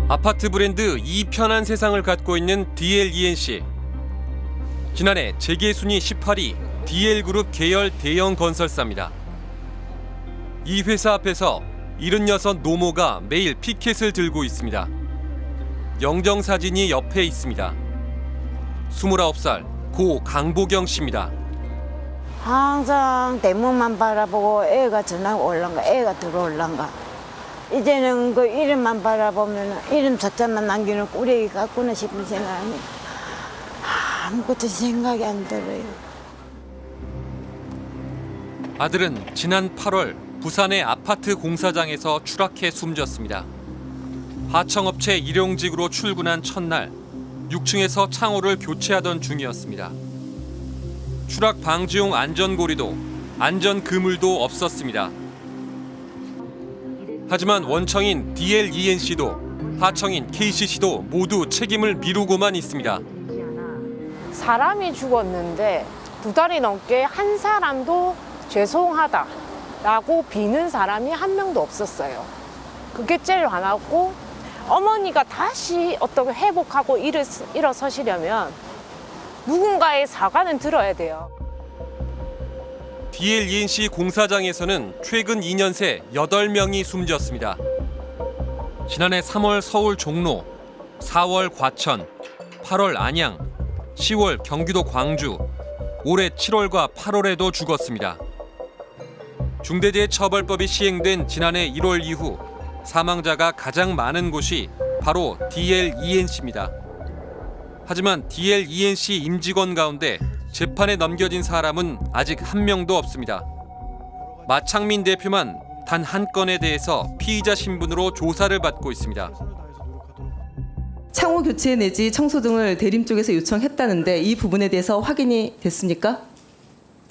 아파트 브랜드 이편한 세상을 갖고 있는 DLENC. 지난해 재계 순위 18위 DL그룹 계열 대형 건설사입니다. 이 회사 앞에서 76 노모가 매일 피켓을 들고 있습니다. 영정사진이 옆에 있습니다. 29살 고 강보경 씨입니다. 항상 대문만 바라보고 애가 전화 올란가 애가 들어올란가. 이제는 그 이름만 바라보면 이름 숫자만 남기는 꾸레기 같구나 싶은 생각이 아무것도 생각이 안 들어요. 아들은 지난 8월 부산의 아파트 공사장에서 추락해 숨졌습니다. 하청업체 일용직으로 출근한 첫날 6층에서 창호를 교체하던 중이었습니다. 추락 방지용 안전고리도 안전 그물도 없었습니다. 하지만 원청인 DLENC도 하청인 KCC도 모두 책임을 미루고만 있습니다. 사람이 죽었는데 2달이 넘게 한 사람도 죄송하다라고 비는 사람이 한 명도 없었어요. 그게 제일 화났고 어머니가 다시 어떻게 회복하고 일어서시려면 누군가의 사과는 들어야 돼요. DLENC 공사장에서는 최근 2년 새 8명이 숨졌습니다. 지난해 3월 서울 종로, 4월 과천, 8월 안양, 10월 경기도 광주, 올해 7월과 8월에도 죽었습니다. 중대재해처벌법이 시행된 지난해 1월 이후 사망자가 가장 많은 곳이 바로 DLENC입니다. 하지만 DLENC 임직원 가운데 재판에 넘겨진 사람은 아직 한 명도 없습니다. 마창민 대표만 단 한 건에 대해서 피의자 신분으로 조사를 받고 있습니다. 창호 교체 내지 청소 등을 대림 쪽에서 요청했다는데 이 부분에 대해서 확인이 됐습니까?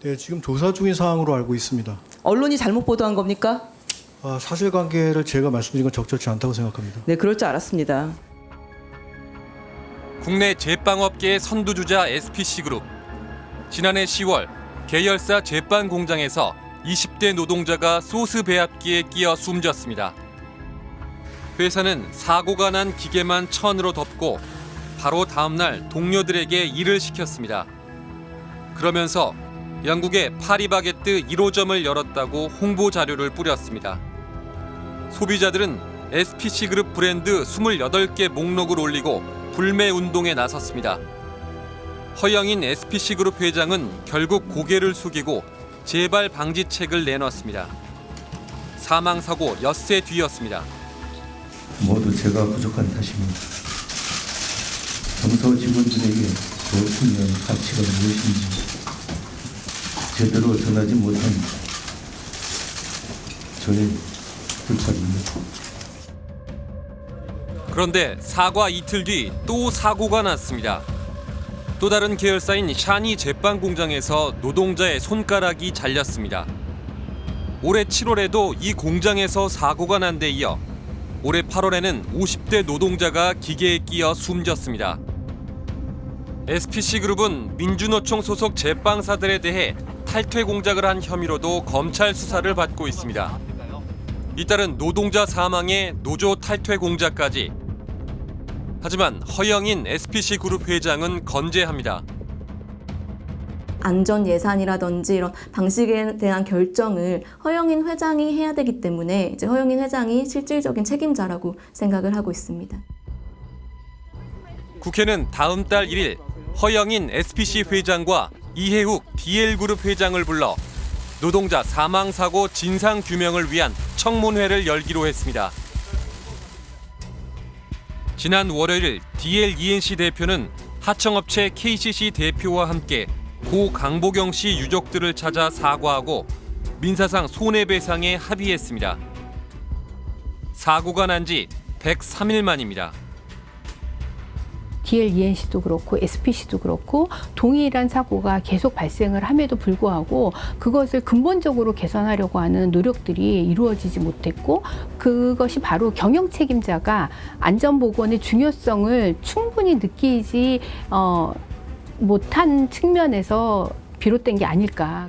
네, 지금 조사 중인 사항으로 알고 있습니다. 언론이 잘못 보도한 겁니까? 사실관계를 제가 말씀드린 건 적절치 않다고 생각합니다. 네, 그럴 줄 알았습니다. 국내 제빵업계의 선두주자 SPC그룹. 지난해 10월 계열사 제빵 공장에서 20대 노동자가 소스 배합기에 끼어 숨졌습니다. 회사는 사고가 난 기계만 천으로 덮고 바로 다음 날 동료들에게 일을 시켰습니다. 그러면서 영국의 파리바게뜨 1호점을 열었다고 홍보 자료를 뿌렸습니다. 소비자들은 SPC그룹 브랜드 28개 목록을 올리고 불매 운동에 나섰습니다. 허영인 SPC그룹 회장은 결국 고개를 숙이고 재발 방지책을 내놨습니다. 사망사고 엿새 뒤였습니다. 모두 제가 부족한 탓입니다. 평소 직원들에게 좋으면 가치가 무엇인지 제대로 전하지 못한 저의 불찰입니다. 그런데 사과 이틀 뒤 또 사고가 났습니다. 또 다른 계열사인 샤니 제빵 공장에서 노동자의 손가락이 잘렸습니다. 올해 7월에도 이 공장에서 사고가 난 데 이어 올해 8월에는 50대 노동자가 기계에 끼어 숨졌습니다. SPC그룹은 민주노총 소속 제빵사들에 대해 탈퇴 공작을 한 혐의로도 검찰 수사를 받고 있습니다. 잇따른 노동자 사망에 노조 탈퇴 공작까지. 하지만 허영인 SPC그룹 회장은 건재합니다. 안전 예산이라든지 이런 방식에 대한 결정을 허영인 회장이 해야 되기 때문에 이제 허영인 회장이 실질적인 책임자라고 생각을 하고 있습니다. 국회는 다음 달 1일 허영인 SPC 회장과 이해욱 DL그룹 회장을 불러 노동자 사망사고 진상규명을 위한 청문회를 열기로 했습니다. 지난 월요일 DLENC 대표는 하청업체 KCC 대표와 함께 고 강보경 씨 유족들을 찾아 사과하고 민사상 손해배상에 합의했습니다. 사고가 난 지 103일 만입니다. DLENC도 그렇고 SPC도 그렇고 동일한 사고가 계속 발생을 함에도 불구하고 그것을 근본적으로 개선하려고 하는 노력들이 이루어지지 못했고 그것이 바로 경영 책임자가 안전보건의 중요성을 충분히 느끼지 못한 측면에서 비롯된 게 아닐까.